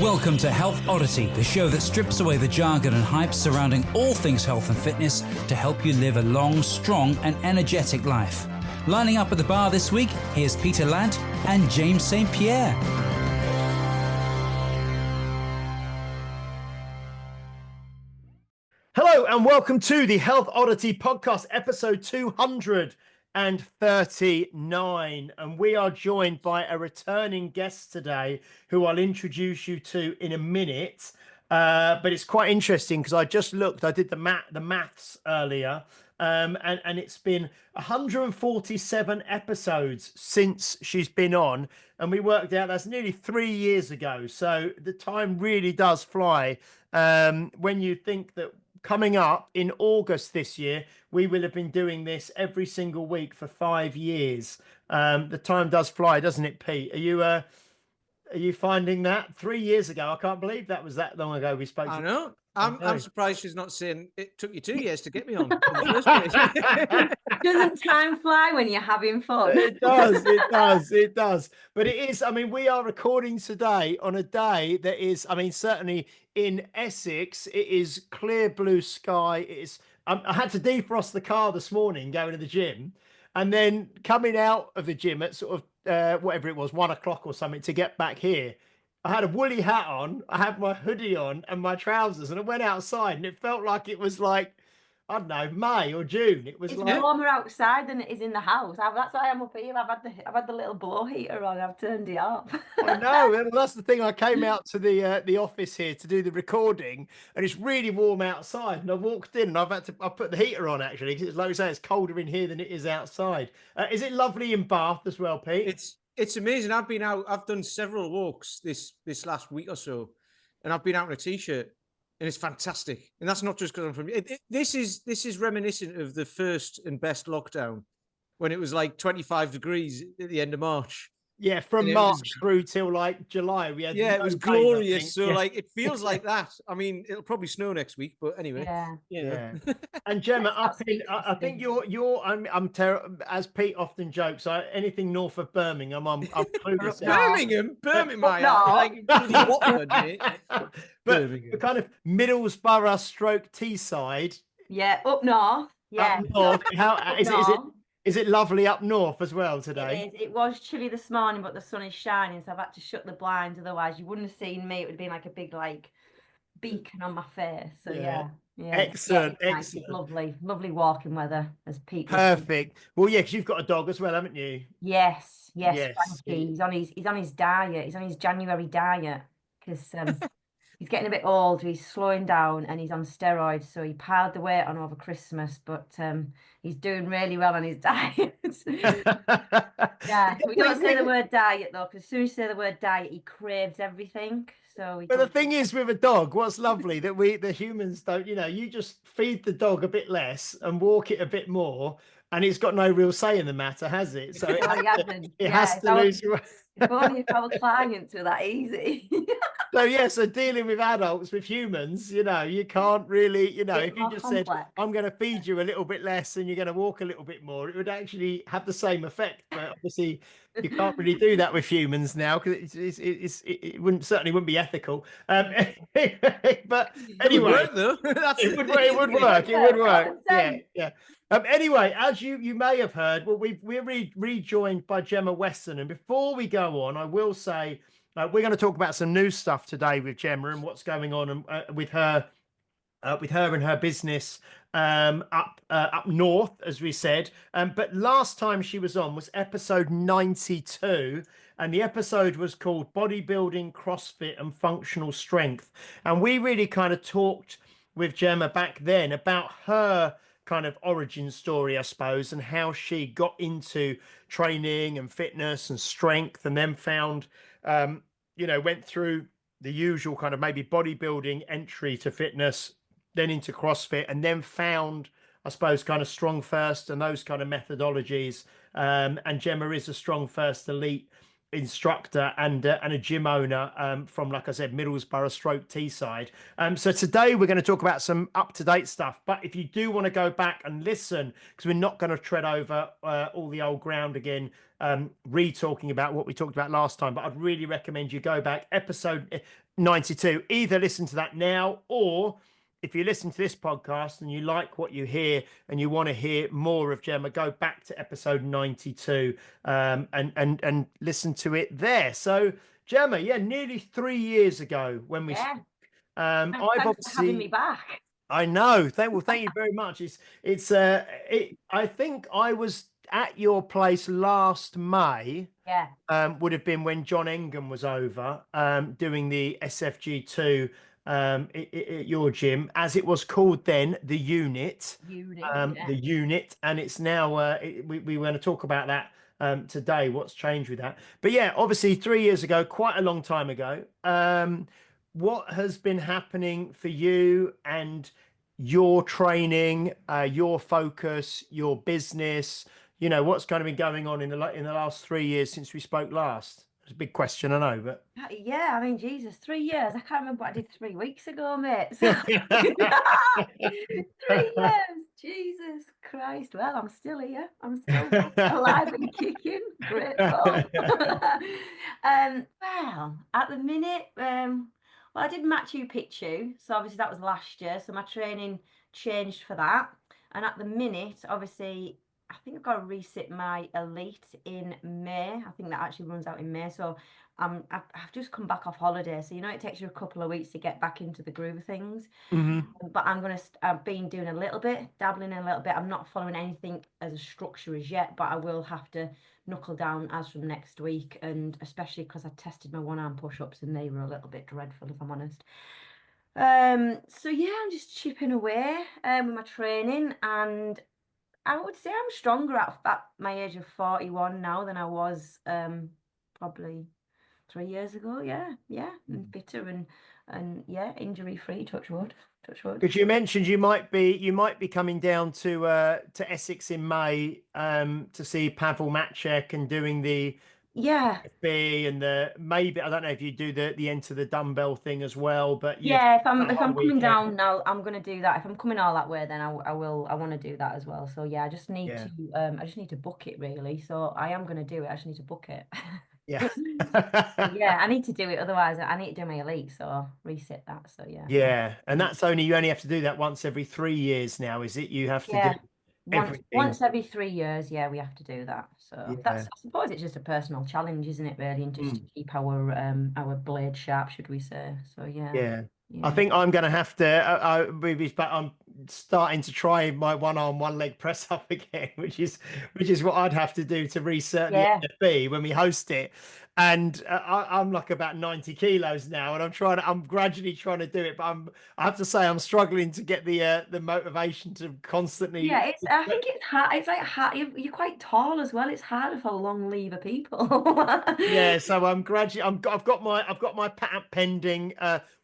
Welcome to Health Oddity, the show that strips away the jargon and hype surrounding all things health and fitness to help you live a long, strong and energetic life. Lining up at the bar this week, here's Peter Ladd and James St. Pierre. Hello and welcome to the Health Oddity podcast, episode 239. And we are joined by a returning guest today who I'll introduce you to in a minute. But it's quite interesting because I just looked, I did the maths earlier, and it's been 147 episodes since she's been on. And we worked out that's nearly 3 years ago. So the time really does fly when you think that coming up in August this year, we will have been doing this every single week for 5 years. The time does fly, doesn't it, Pete? Are you finding that 3 years ago? I can't believe that was that long ago we spoke. I know. I'm surprised she's not saying it took you 2 years to get me on in the first place. Doesn't time fly when you're having fun? It does. But it is, I mean, we are recording today on a day that is, I mean, certainly in Essex, it is clear blue sky. It is, I had to defrost the car this morning going to the gym, and then coming out of the gym at sort of whatever it was, 1 o'clock or something to get back here. I had a woolly hat on, I had my hoodie on and my trousers, and I went outside and it felt like it was like, I don't know, May or June. It's like warmer outside than it is in the house. That's why I'm up here. I've had the little blow heater on. I've turned it off. I know. Well, that's the thing. I came out to the office here to do the recording, and it's really warm outside. And I walked in, and I put the heater on actually because, like you say, it's colder in here than it is outside. Is it lovely in Bath as well, Pete? It's amazing. I've been out. I've done several walks this last week or so, and I've been out in a t-shirt. And it's fantastic. And that's not just because I'm from... This is reminiscent of the first and best lockdown when it was like 25 degrees at the end of March. Yeah, from March through till like July. We had it was glorious. So like it feels like that. I mean, it'll probably snow next week, but anyway. Yeah. And Gemma, I think you're I'm terrible, as Pete often jokes. Anything north of Birmingham, I'm clueless. Birmingham, like Watford, mate. But the kind of Middlesbrough stroke Teeside. Yeah, up north. Yeah. Up north. How is it lovely up north as well today? It is. It was chilly this morning, but the sun is shining, so I've had to shut the blinds. Otherwise, you wouldn't have seen me. It would have been like a big beacon on my face. So yeah. Excellent. Nice. It's lovely walking weather, as Pete. Perfect. Well, yeah, because you've got a dog as well, haven't you? Yes. Frankie. He's on his diet. He's on his January diet because he's getting a bit old. He's slowing down and he's on steroids. So he piled the weight on over Christmas, but he's doing really well on his diet. Yeah, we don't say the word diet though, because as soon as you say the word diet, he craves everything. But the thing is with a dog, what's lovely that the humans don't, you just feed the dog a bit less and walk it a bit more, and it's got no real say in the matter, has it? So it has to lose your... If only if our clients were that easy. So dealing with adults, with humans, you can't really, if you just said, I'm going to feed you a little bit less and you're going to walk a little bit more, it would actually have the same effect. But obviously, you can't really do that with humans now because it certainly wouldn't be ethical. But anyway, it would work. Yeah. Anyway, as you may have heard, well, we're rejoined by Jemma Wesson, and before we go on, I will say we're going to talk about some new stuff today with Jemma and what's going on with her and her business up north, as we said. But last time she was on was episode 92, and the episode was called Bodybuilding, CrossFit and Functional Strength, and we really kind of talked with Jemma back then about her kind of origin story, I suppose, and how she got into training and fitness and strength, and then found, went through the usual kind of maybe bodybuilding entry to fitness, then into CrossFit, and then found, I suppose, kind of Strong First and those kind of methodologies. And Jemma is a Strong First elite instructor and a gym owner from, like I said, Middlesbrough stroke Teeside. So today we're going to talk about some up-to-date stuff. But if you do want to go back and listen, because we're not going to tread over all the old ground again, re-talking about what we talked about last time, but I'd really recommend you go back, episode 92. Either listen to that now, or if you listen to this podcast and you like what you hear and you want to hear more of Jemma, go back to episode 92 and listen to it there. So, Jemma, yeah, nearly 3 years ago when we spoke, I've Thanks for having me obviously, back. I know. Thank you very much. I think I was at your place last May. Yeah. Would have been when John Engham was over doing the SFG2 at your gym, as it was called then, the unit. The unit, and it's now we're going to talk about that today, what's changed with that. But yeah, obviously 3 years ago, quite a long time ago. What has been happening for you and your training, your focus, your business? You know, what's kind of been going on in the last 3 years since we spoke last? It's a big question, I know, but Yeah, I mean, Jesus, 3 years. I can't remember what I did 3 weeks ago, mate. So 3 years. Jesus Christ. Well, I'm still here. I'm still alive and kicking. Grateful. Well, at the minute, well, I did Machu Picchu, so obviously that was last year. So my training changed for that. And at the minute, obviously, I think I've got to resit my elite in May. I think that actually runs out in May. So I've just come back off holiday. So, you know, it takes you a couple of weeks to get back into the groove of things. But I've been doing a little bit, dabbling in a little bit. I'm not following anything as a structure as yet, but I will have to knuckle down as from next week. And especially because I tested my one-arm push-ups and they were a little bit dreadful, if I'm honest. So yeah, I'm just chipping away with my training, and I would say I'm stronger at my age of 41 now than I was probably 3 years ago. Yeah, and fitter and yeah, injury free. Touch wood. because you mentioned you might be coming down to Essex in May to see Pavel Matchek and doing the FB and maybe I don't know if you do the enter the dumbbell thing as well, but yeah, if I'm coming down now, I'm gonna do that. If I'm coming all that way, then I want to do that as well. So yeah, I just need to book it really. So I am gonna do it. I just need to book it. Yeah. Yeah, I need to do it. Otherwise, I need to do my elite. So reset that. So yeah. Yeah, and that's you only have to do that once every 3 years now, is it? You have to do everything once every 3 years. Yeah, we have to do that. So yeah. I suppose it's just a personal challenge, isn't it? Really, and just to keep our blade sharp, should we say? So Yeah. I think I'm going to have to. I'm starting to try my one arm, one leg press up again, which is what I'd have to do to reset the NFB when we host it. And I'm like about 90 kilos now, and I'm gradually trying to do it. But I have to say, I'm struggling to get the motivation to constantly. Yeah, I think it's hard. It's like hard. You're quite tall as well. It's harder for long lever people. Yeah, so I'm gradually. I've got my patent pending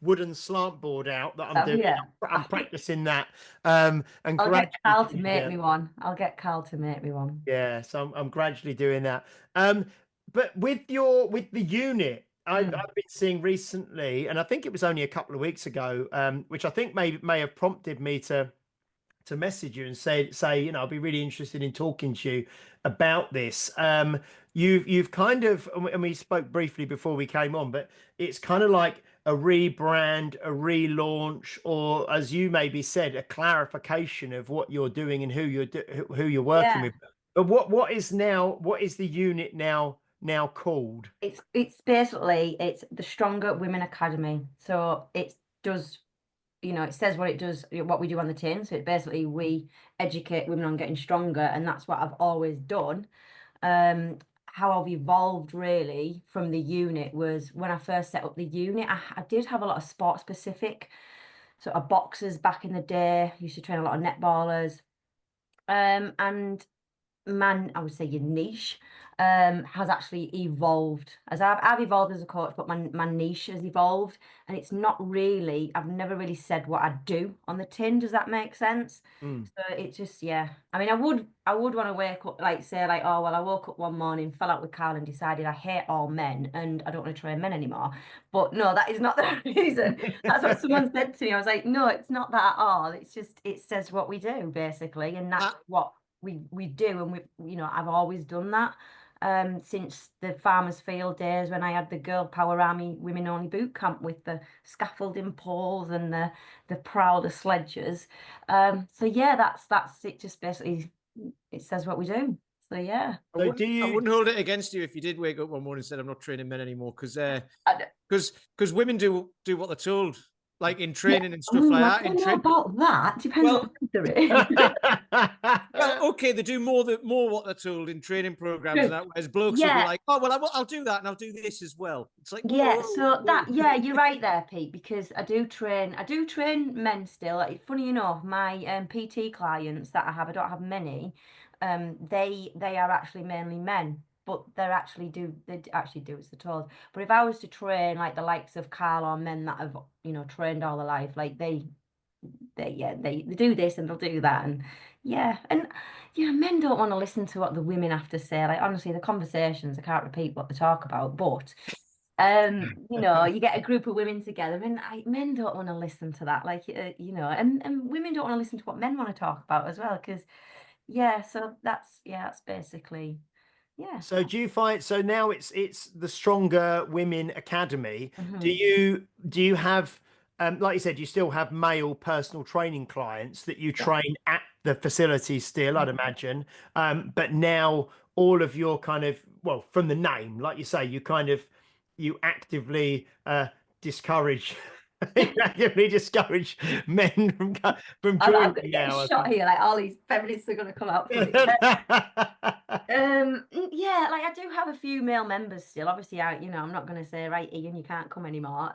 wooden slant board out that I'm doing. Yeah. I'm practicing that. And I'll get Carl to make me one. Yeah, so I'm gradually doing that. But with the unit, I've been seeing recently, and I think it was only a couple of weeks ago, which I think may have prompted me to message you and say, you know, I'll be really interested in talking to you about this. You've kind of, and we spoke briefly before we came on, but it's kind of like a rebrand, a relaunch, or as you maybe said, a clarification of what you're doing and who you're working with. But what is the unit now called? It's basically the Stronger Women Academy. So it does, you know, it says what it does, what we do on the tin. So it basically we educate women on getting stronger, and that's what I've always done. How I've evolved really from the unit was when I first set up the unit, I did have a lot of sport specific sort of boxers back in the day. Used to train a lot of netballers. And man, I would say your niche has actually evolved. As I've evolved as a coach, but my niche has evolved, and it's not really, I've never really said what I do on the tin. Does that make sense? So it's just, yeah. I mean, I would want to wake up, like say like, oh, well, I woke up one morning, fell out with Carl and decided I hate all men and I don't want to train men anymore. But no, that is not the reason. That's what someone said to me. I was like, no, it's not that at all. It's just, it says what we do basically. And that's what we do. And I've always done that. Since the Farmers Field days when I had the Girl Power Army Women Only boot camp with the scaffolding poles and the Prowler sledges. So yeah, that's it. Just basically, it says what we do. So yeah. I wouldn't hold it against you if you did wake up one morning and said I'm not training men anymore, because women do what they're told. Like in training and stuff like that. I don't know about that. Depends what there is. Well, okay, they do more what they're told in training programs and that. Whereas blokes will be like, oh well, I'll do that and I'll do this as well. It's like you're right there, Pete, because I do train men still. Like, funny enough, my PT clients that I have, I don't have many. They are actually mainly men. But they actually do as they're told. But if I was to train like the likes of Carl or men that have, trained all their life, like they do this and they'll do that. And men don't want to listen to what the women have to say. Like, honestly, the conversations, I can't repeat what they talk about, but you get a group of women together and men don't want to listen to that. Like, and women don't want to listen to what men want to talk about as well. Because, so that's basically... Yeah. So do you find, so now it's the Stronger Women Academy. Do you have, like you said, you still have male personal training clients that you train at the facility still, I'd imagine. But now all of your kind of, well, from the name, like you say, you actively discourage men from joining now. Shot here, like all these feminists are going to come out for me. Like I do have a few male members still. Obviously, I'm not going to say, right, Ian, you can't come anymore.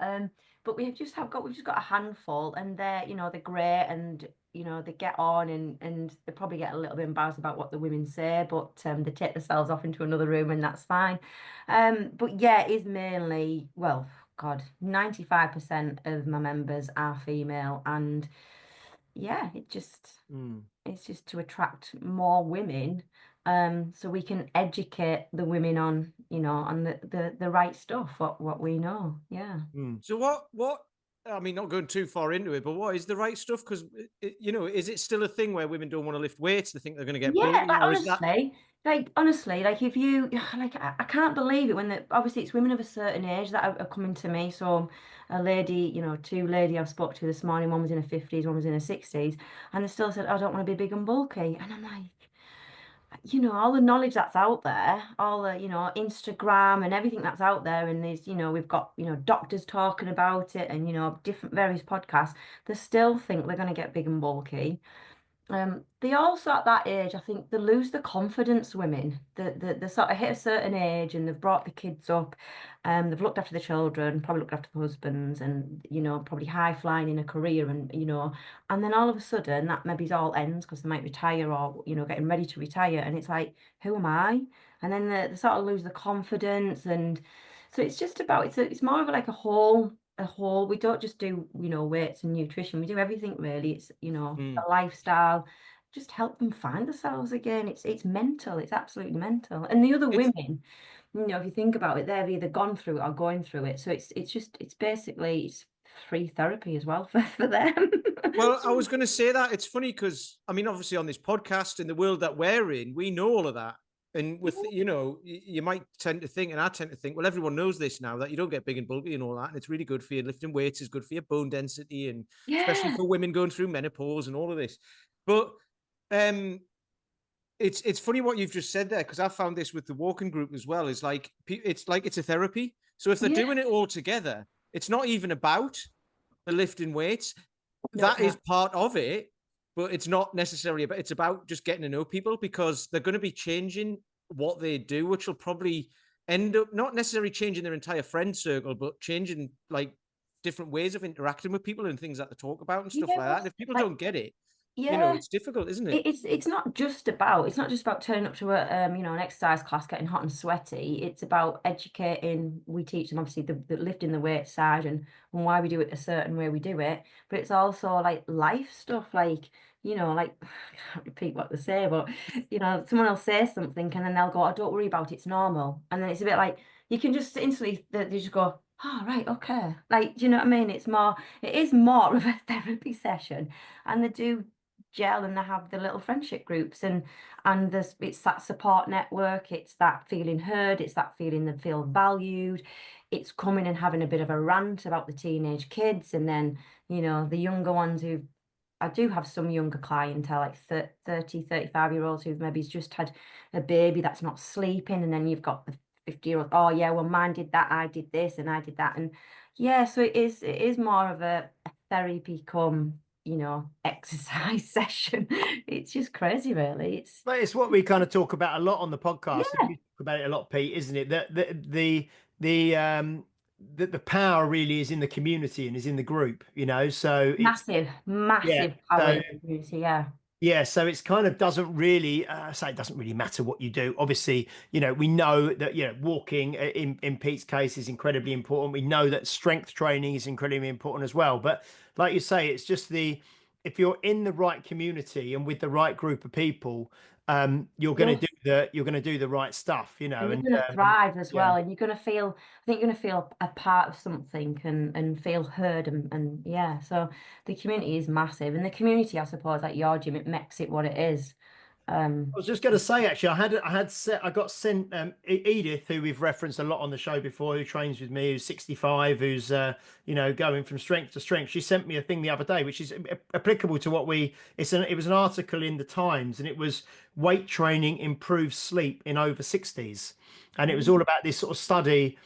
But we've just got a handful, and they're great, and they get on, and they probably get a little bit embarrassed about what the women say, but they take themselves off into another room, and that's fine. But yeah, it is mainly, well, God, 95% of my members are female, and yeah, it's just to attract more women, so we can educate the women on, on the right stuff, what we know. Yeah. So what? I mean, not going too far into it, but what is the right stuff? Because is it still a thing where women don't want to lift weights? They think they're going to get bullied? Honestly, like if you like, I can't believe it when obviously it's women of a certain age that are coming to me. So a lady, two lady I've spoke to this morning, one was in her 50s, one was in her 60s, and they still said, I don't want to be big and bulky. And I'm like, all the knowledge that's out there, all the, Instagram and everything that's out there, and there's, we've got, doctors talking about it and, different various podcasts, they still think they're going to get big and bulky. They also at that age, I think they lose the confidence, women. They sort of hit a certain age and they've brought the kids up, they've looked after the children, probably looked after the husbands, and probably high flying in a career, and and then all of a sudden that maybe all ends because they might retire or getting ready to retire, and it's like, who am I? And then they sort of lose the confidence, and so it's just about it's more of like a whole. We don't just do weights and nutrition, we do everything really. It's a lifestyle, just help them find themselves again. It's mental, it's absolutely mental. And the other women, if you think about it, they've either gone through it or going through it, so it's basically free therapy as well for them. Well, I was going to say that it's funny because I mean, obviously on this podcast, in the world that we're in, we know all of that. And with, you might tend to think, and I tend to think, well, everyone knows this now, that you don't get big and bulky and all that. And it's really good for you. Lifting weights is good for your bone density, and especially for women going through menopause and all of this. But it's funny what you've just said there, because I found this with the walking group as well. It's like it's a therapy. So if they're doing it all together, it's not even about the lifting weights. That is part of it. But it's not necessarily about, it's about just getting to know people, because they're going to be changing what they do, which will probably end up not necessarily changing their entire friend circle, but changing like different ways of interacting with people and things that they talk about and stuff like that. And if people don't get it, Yeah. it's difficult, isn't it? It's not just about turning up to a an exercise class, getting hot and sweaty. It's about educating. We teach them obviously the lifting the weight side and why we do it a certain way we do it. But it's also like life stuff, like like I can't repeat what they say, but someone will say something and then they'll go, "Oh, don't worry about it, it's normal." And then it's a bit like you can just instantly they just go, "Oh, right, okay." Like, do you know what I mean? It is more of a therapy session, and they do gel and they have the little friendship groups and it's that support network, it's that feeling heard, it's that feeling they feel valued, it's coming and having a bit of a rant about the teenage kids, and then the younger ones who I do have some younger clientele, like 30 35-year-olds who've maybe just had a baby that's not sleeping, and then you've got the 50-year-old, oh yeah, well mine did that, I did this and I did that, and yeah, so it is more of a therapy come exercise session. It's just crazy, really. But it's what we kind of talk about a lot on the podcast. Yeah, You talk about it a lot, Pete, isn't it? That the power really is in the community and is in the group, So it's massive, yeah. massive power So in the community. Yeah, yeah, so it's kind of doesn't really say it doesn't really matter what you do. Obviously, we know that walking in Pete's case is incredibly important. We know that strength training is incredibly important as well. But like you say, it's just if you're in the right community and with the right group of people, yes. you're gonna do the right stuff, And you're and going to thrive as yeah. well, and you're going to feel. I think you're going to feel a part of something and feel heard, and yeah. So the community is massive, and the community, I suppose, like your gym, it makes it what it is. I was just going to say, actually, I got sent Edith, who we've referenced a lot on the show before, who trains with me, who's 65, who's going from strength to strength. She sent me a thing the other day, which is applicable to what it was an article in the Times, and it was weight training improves sleep in over 60s, and it was all about this sort of study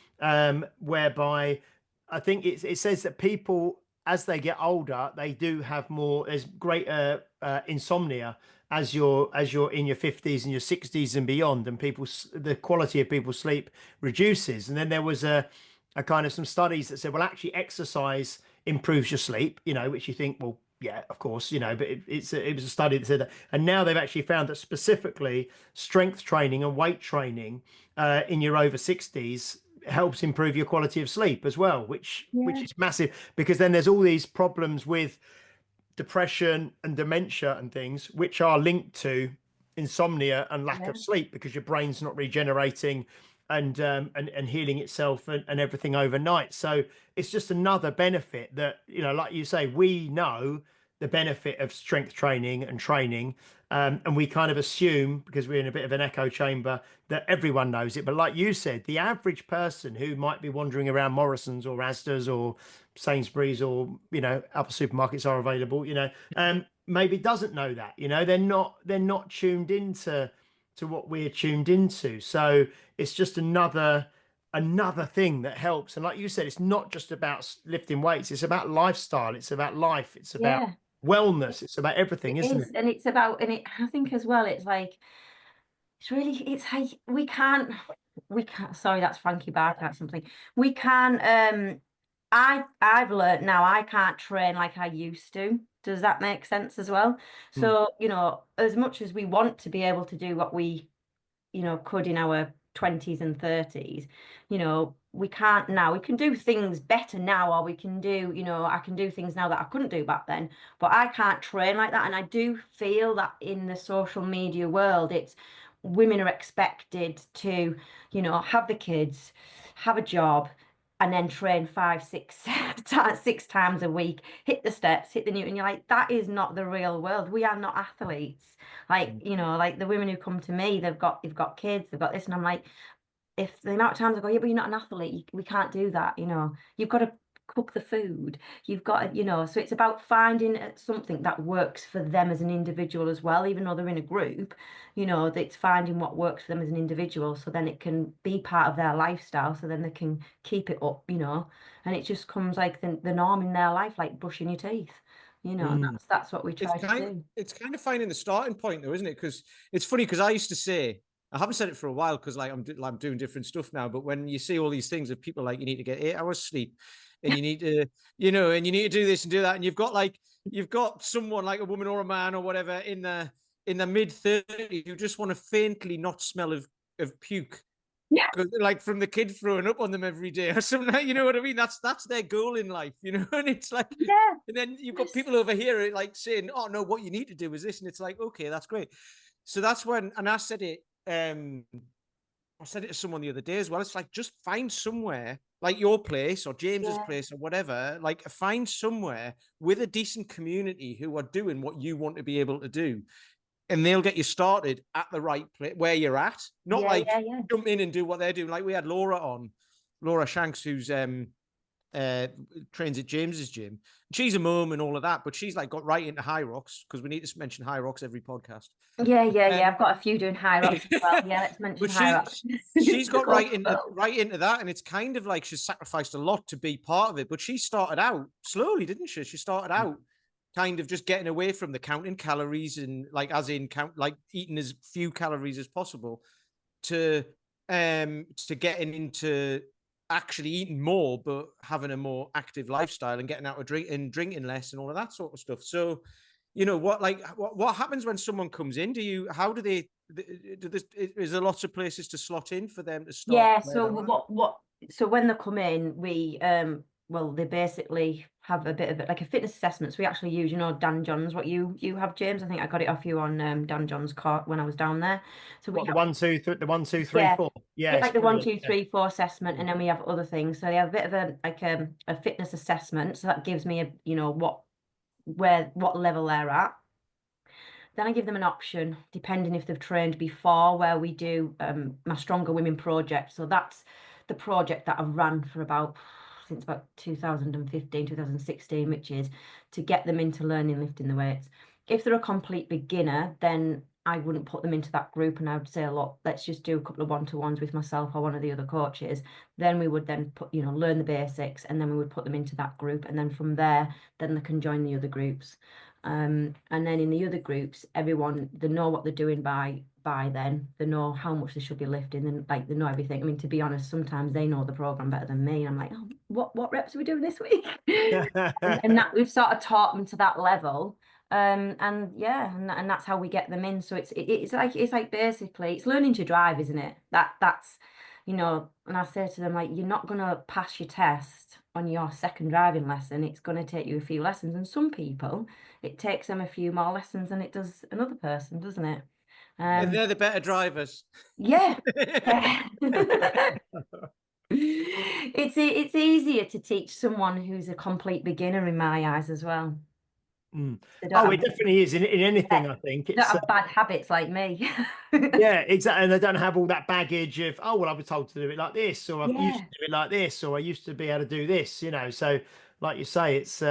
whereby I think it says that people as they get older, they do have there's greater insomnia as you're in your 50s and your 60s and beyond, and the quality of people's sleep reduces. And then there was a kind of some studies that said, well, actually exercise improves your sleep, which you think, well, yeah, of course, but it was a study that said that. And now they've actually found that specifically strength training and weight training in your over 60s helps improve your quality of sleep as well, which Yeah, is massive, because then there's all these problems with depression and dementia and things which are linked to insomnia and lack yeah, of sleep, because your brain's not regenerating and healing itself and everything overnight. So it's just another benefit that, like you say, we know the benefit of strength training and training, and we kind of assume, because we're in a bit of an echo chamber, that everyone knows it. But like you said, the average person who might be wandering around Morrison's or Asda's or Sainsbury's, or other supermarkets are available, maybe doesn't know that. They're not tuned into what we're tuned into. So it's just another thing that helps. And like you said, it's not just about lifting weights, it's about lifestyle, it's about life, it's about yeah. wellness, it's about everything, It isn't is, it? and it's about, and I think as well, it's like it's like we can't. Sorry, that's Frankie barking at something. We can't. I've learned now I can't train like I used to. Does that make sense as well? Mm. So, as much as we want to be able to do what we could in our 20s and 30s, we can't now. We can do things better now, or we can do, I can do things now that I couldn't do back then, but I can't train like that. And I do feel that in the social media world, it's women are expected to, have the kids, have a job, and then train 6 times a week, hit the steps, hit the new, and you're like, that is not the real world. We are not athletes. Like, like the women who come to me, they've got kids, they've got this, and I'm like, if the amount of times I go, yeah, but you're not an athlete, we can't do that, you've got to cook the food, you've got to, so it's about finding something that works for them as an individual as well, even though they're in a group, that's finding what works for them as an individual, so then it can be part of their lifestyle, so then they can keep it up, and it just comes like the norm in their life, like brushing your teeth, and Mm. that's what we try to do. It's kind of finding the starting point, though, isn't it? Because it's funny, because I used to say, I haven't said it for a while because like I'm doing different stuff now. But when you see all these things of people like you need to get 8 hours sleep, and you need to, and you need to do this and do that, and you've got someone like a woman or a man or whatever in the mid-30s who just want to faintly not smell of puke. Yeah. Like from the kid throwing up on them every day or something, you know what I mean? That's their goal in life, and it's like, Yeah. and then you've got people over here like saying, oh no, what you need to do is this. And it's like, okay, that's great. So that's when, and I said it to someone the other day as well. It's like, just find somewhere like your place or James's place or whatever, like find somewhere with a decent community who are doing what you want to be able to do. And they'll get you started at the right place where you're at, not jump in and do what they're doing. Like we had Laura Shanks, who's trains at James's gym. She's a mum and all of that, but she's like got right into high rocks because we need to mention high rocks every podcast. Yeah. I've got a few doing high rocks as well. Yeah, let's mention high rocks. She's got right into that, and it's kind of like she's sacrificed a lot to be part of it. But she started out slowly, didn't she? She started out kind of just getting away from the counting calories and like as in eating as few calories as possible to getting into actually eating more but having a more active lifestyle and getting out of drinking less and all of that sort of stuff. So what happens when someone comes in? Is there lots of places to slot in for them to start? So when they come in, we they basically have a bit of like a fitness assessment. So we actually use, Dan John's, what you have, James. I think I got it off you on Dan John's cart when I was down there. So the 1, 2, 3, 4. Yeah, like the 1, 2, 3, 4 assessment, and then we have other things. So they have a bit of a fitness assessment. So that gives me what level they're at. Then I give them an option, depending if they've trained before, where we do my Stronger Women project. So that's the project that I've run since about 2015, 2016, which is to get them into learning lifting the weights. If they're a complete beginner, then I wouldn't put them into that group, and I would say, look, let's just do a couple of one-to-ones with myself or one of the other coaches. Then we would then learn the basics, and then we would put them into that group, and then from there, then they can join the other groups. And then in the other groups, everyone, they know what they're doing by then. They know how much they should be lifting, and they know everything. I mean, to be honest, sometimes they know the program better than me. I'm like, oh, what reps are we doing this week? and that we've sort of taught them to that level. And that's how we get them in. So it's like basically it's learning to drive, isn't it? That's and I say to them, like, you're not gonna pass your test on your second driving lesson. It's going to take you a few lessons, and some people it takes them a few more lessons than it does another person, doesn't it? And they're the better drivers. Yeah. It's easier to teach someone who's a complete beginner in my eyes as well. It definitely is in anything. I think it's have bad habits like me. Yeah, exactly. And they don't have all that baggage of, oh, well, I was told to do it like this, or I used to do it like this, or I used to be able to do this, so like you say, it's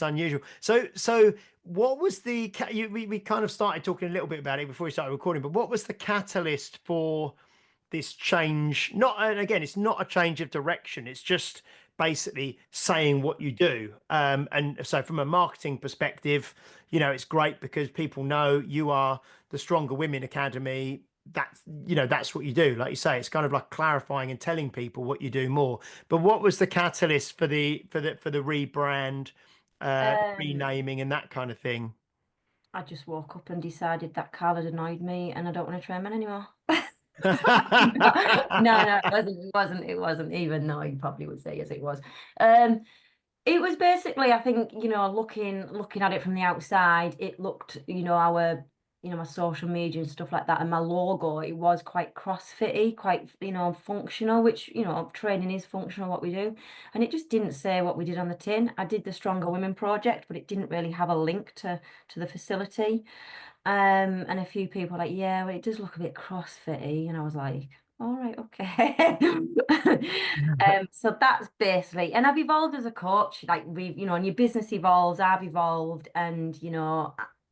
unusual. So what was we kind of started talking a little bit about it before we started recording, but what was the catalyst for this change? And again, it's not a change of direction, it's just basically saying what you do. And so from a marketing perspective, it's great because people know you are the Stronger Women Academy. That's what you do. Like you say, it's kind of like clarifying and telling people what you do more. But what was the catalyst for the rebrand, renaming and that kind of thing? I just woke up and decided that Carl had annoyed me and I don't want to train men anymore. No, it wasn't, even though he probably would say yes, it was. It was basically, I think, looking at it from the outside, it looked, our, my social media and stuff like that, and my logo, it was quite CrossFit-y, quite, functional, which, training is functional, what we do. And it just didn't say what we did on the tin. I did the Stronger Women project, but it didn't really have a link to the facility. And a few people were like, yeah, well, it does look a bit CrossFit-y. And I was like, all right, okay. So that's basically, and I've evolved as a coach. Like and your business evolves, I've evolved, and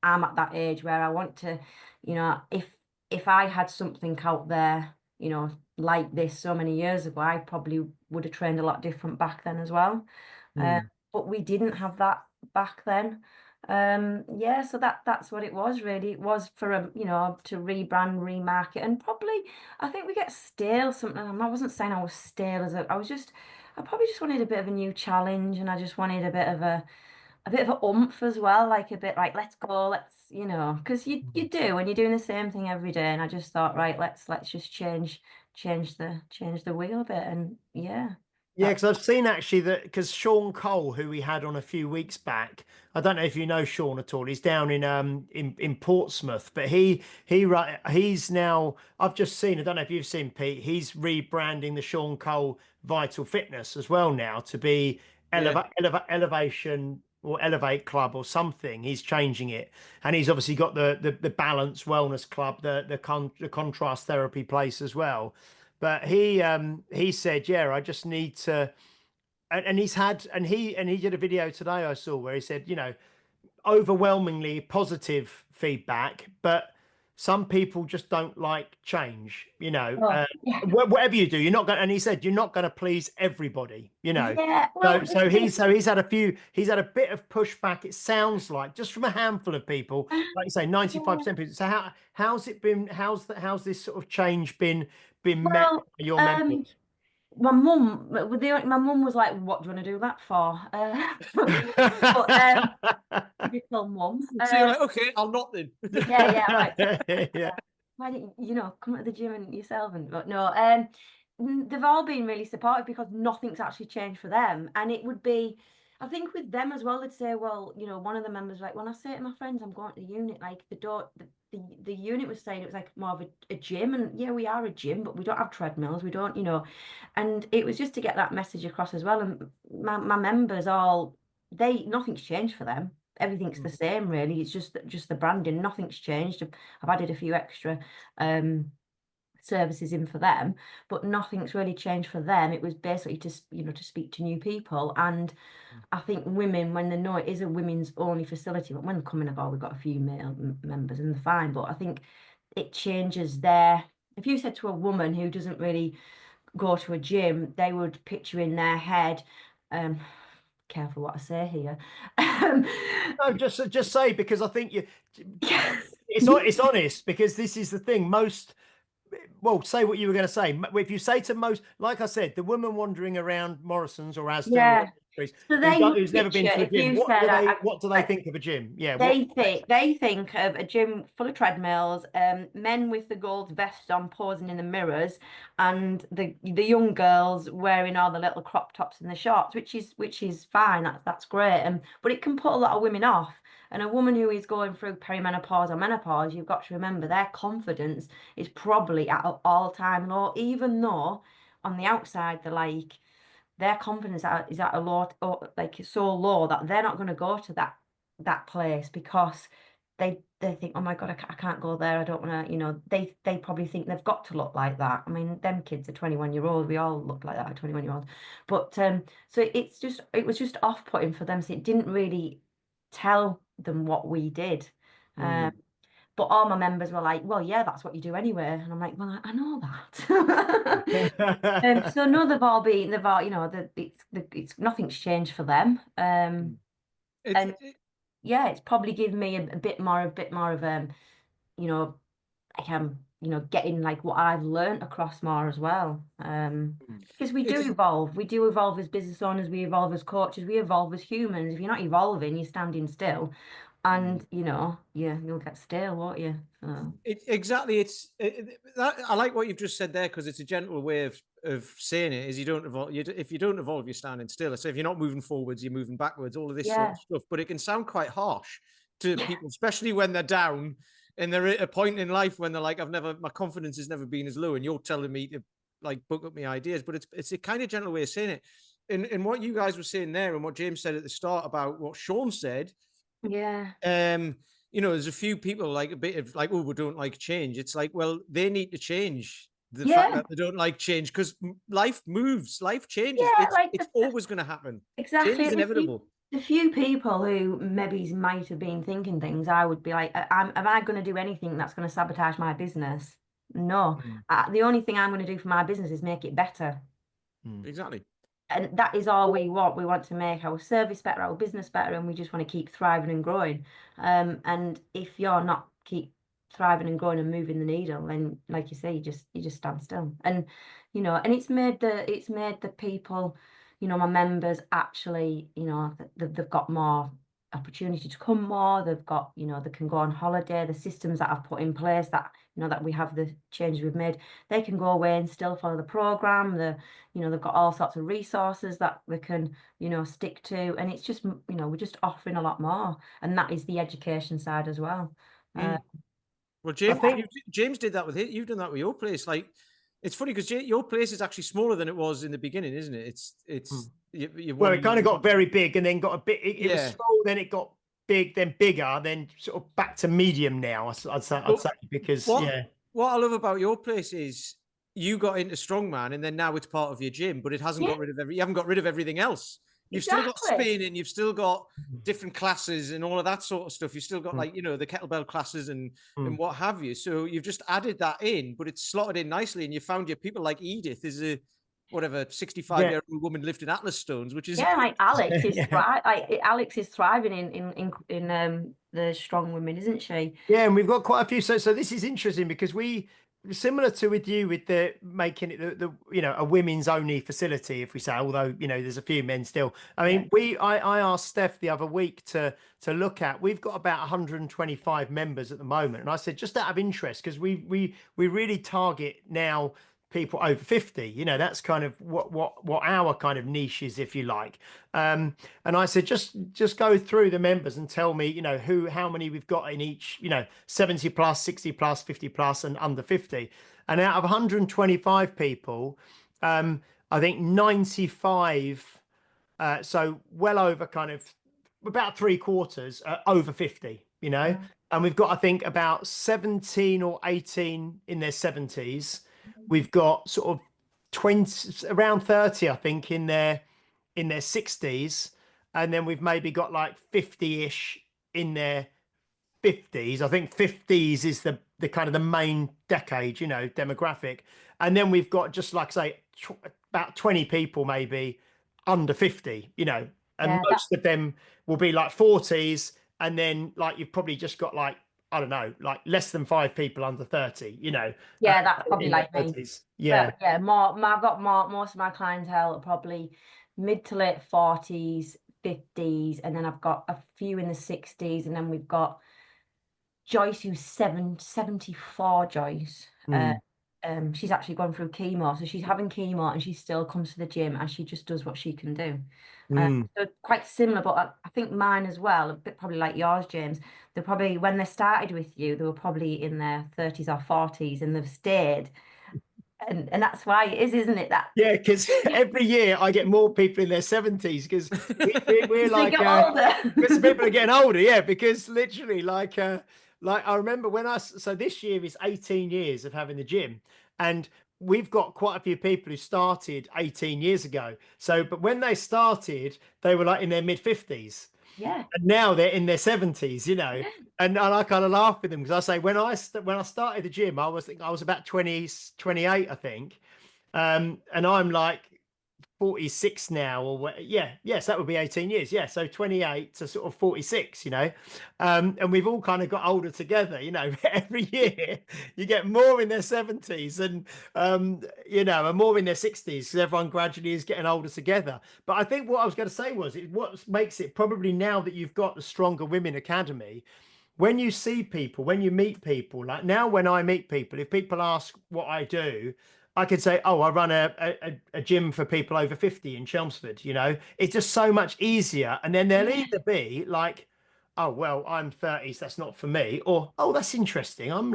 I'm at that age where I want to, if I had something out there, like this so many years ago, I probably would have trained a lot different back then as well. But we didn't have that back then. Yeah, so that's what it was really. It was for you know, to rebrand, remarket, and probably I think we get stale something. I wasn't saying I was stale I probably just wanted a bit of a new challenge, and I just wanted a bit of a oomph as well, like a bit like let's go, let's, you know, because you do when you're doing the same thing every day. And I just thought, right, let's just change the wheel a bit, and yeah. Yeah, because I've seen actually that, because Sean Cole, who we had on a few weeks back, I don't know if you know Sean at all. He's down in Portsmouth, but he's now. I've just seen. I don't know if you've seen, Pete. He's rebranding the Sean Cole Vital Fitness as well now to be Yeah. Elevation or Elevate Club or something. He's changing it, and he's obviously got the Balance Wellness Club, the contrast therapy place as well. But he said, yeah, I just need to, and he did a video today I saw where he said, you know, overwhelmingly positive feedback, but some people just don't like change, you know. Oh, yeah. Whatever you do, you're not going, and he said you're not going to please everybody, you know. Yeah, well, He's had a bit of pushback, it sounds like, just from a handful of people, like you say, 95% of people. So how's it been, how's this sort of change been met well, by your members? my mum was like, "What do you want to do that for?" But typical mum. So you're like, okay, I'll not then. Yeah, right. Yeah. Why don't you know, come to the gym and yourself? And but no, they've all been really supportive because nothing's actually changed for them. And it would be, I think with them as well, they'd say, well, you know, one of the members like, when I say to my friends I'm going to the unit, like the unit was saying it was like more of a gym, and yeah, we are a gym, but we don't have treadmills, we don't, you know. And it was just to get that message across as well. And my members all, they, nothing's changed for them. Everything's the same really. It's just the branding, nothing's changed. I've added a few extra services in for them, but nothing's really changed for them. It was basically to, you know, to speak to new people. And I think women, when they know it is a women's only facility, but when they're coming about, we've got a few male members and they're fine. But I think it changes their, if you said to a woman who doesn't really go to a gym, they would picture in their head, careful what I say here. No, just say, because I think it's honest, because this is the thing. Well, say what you were going to say. If you say to most, like I said, the woman wandering around Morrison's or Asda or Yeah. So they who's never been to a if gym, you said, what do they think of a gym? Yeah, they think of a gym full of treadmills, men with the gold vests on posing in the mirrors, and the young girls wearing all the little crop tops and the shorts, which is fine. That's great. But it can put a lot of women off. And a woman who is going through perimenopause or menopause, you've got to remember their confidence is probably at an all-time low, even though on the outside they're like, their confidence is at a low, like so low that they're not going to go to that place because they think, oh my God, I can't go there. I don't want to, you know, they probably think they've got to look like that. I mean, them kids are 21-year-old. We all look like that at 21-year-old. But so it was just off-putting for them. So it didn't really tell them what we did. But all my members were like, well, yeah, that's what you do anyway. And I'm like, well, I know that. So no, they've all, you know, it's nothing's changed for them. And yeah, it's probably given me a bit more of you know, you know, getting like what I've learned across more as well. Because we do evolve as business owners, we evolve as coaches, we evolve as humans. If you're not evolving, you're standing still. And you know, you'll get stale, won't you? So. Exactly. I like what you've just said there, because it's a gentle way of saying it. Is you don't evolve. If you don't evolve, you're standing still. So if you're not moving forwards, you're moving backwards. All of this sort of stuff. But it can sound quite harsh to people, especially when they're down and they're at a point in life when they're like, my confidence has never been as low, and you're telling me to like book up my ideas. But it's a kind of gentle way of saying it. And what you guys were saying there, and what James said at the start about what Sean said. Yeah. You know, there's a few people like a bit of like, oh, we don't like change. It's like, well, they need to change the fact that they don't like change, because life moves, life changes. It's always going to happen. Exactly. Change is inevitable. The few people who maybe might have been thinking things, I would be like, am I going to do anything that's going to sabotage my business? No. The only thing I'm going to do for my business is make it better. Exactly. And that is all we want. We want to make our service better, our business better, and we just want to keep thriving and growing. And if you're not keep thriving and growing and moving the needle, then like you say, you just stand still. And and it's made the people, my members actually, they've got more opportunity to come more. They've got, they can go on holiday. The systems that I've put in place, that that we have, the changes we've made, they can go away and still follow the program. They've got all sorts of resources that they can, stick to. And it's just, we're just offering a lot more. And that is the education side as well. Well, James did that with it. You've done that with your place. Like, it's funny because your place is actually smaller than it was in the beginning, isn't it? Well, it kind of got very big and then got a bit. It was small, then it got big, then bigger, then sort of back to medium now. I'd say because what I love about your place is you got into strongman and then now it's part of your gym, but it hasn't got rid of you haven't got rid of everything else. You've still got spinning, you've still got different classes and all of that sort of stuff. You've still got like, the kettlebell classes and what have you. So you've just added that in, but it's slotted in nicely. And you found your people like Edith is a 65-year-old woman lifting Atlas stones, which is like Alex is Alex is thriving in the strong women, isn't she? Yeah, and we've got quite a few. So this is interesting because we, similar to with you, with the making it the a women's only facility, if we say, although there's a few men still. I mean, I asked Steph the other week to look at. We've got about 125 members at the moment, and I said, just out of interest, because we really target now people over 50. That's kind of what our kind of niche is, if you like. And I said, just go through the members and tell me, how many we've got in each, 70 plus, 60 plus, 50 plus, and under 50. And out of 125 people, I think 95, so well over kind of about 3/4 over 50, and we've got, I think, about 17 or 18 in their 70s. We've got sort of 20, around 30, I think, in their 60s, and then we've maybe got like 50-ish in their 50s. I think 50s is the kind of the main decade, demographic. And then we've got, just like say, about 20 people maybe under 50, and most of them will be like 40s. And then like you've probably just got like, I don't know, like less than 5 people under 30, that's probably like me. 30s. Yeah. But I've got most of my clientele are probably mid to late 40s, 50s, and then I've got a few in the 60s, and then we've got Joyce, who's 74, Joyce. She's actually gone through chemo, so she's having chemo and she still comes to the gym and she just does what she can do. So quite similar, but I think mine as well, a bit probably like yours, James. They're probably, when they started with you, they were probably in their 30s or 40s, and they've stayed. And that's why it is, isn't it? Yeah, because every year I get more people in their 70s because we're like because people are getting older. Yeah, because literally like I remember so this year is 18 years of having the gym, and we've got quite a few people who started 18 years ago. So, but when they started, they were like in their mid 50s. Yeah. And now they're in their 70s, and I kind of laugh with them because I say, when I started the gym, I was about 20, 28, I think. And I'm like 46 now, or yes, that would be 18 years. Yeah. So 28 to sort of 46, and we've all kind of got older together, every year you get more in their 70s and, and more in their 60s because everyone gradually is getting older together. But I think what I was going to say was what makes it probably, now that you've got the Stronger Women Academy, when you see people, when you meet people, like now when I meet people, if people ask what I do, I could say, oh, I run a gym for people over 50 in Chelmsford. It's just so much easier. And then they'll either be like, oh, well, I'm 30, so that's not for me. Or, oh, that's interesting. I'm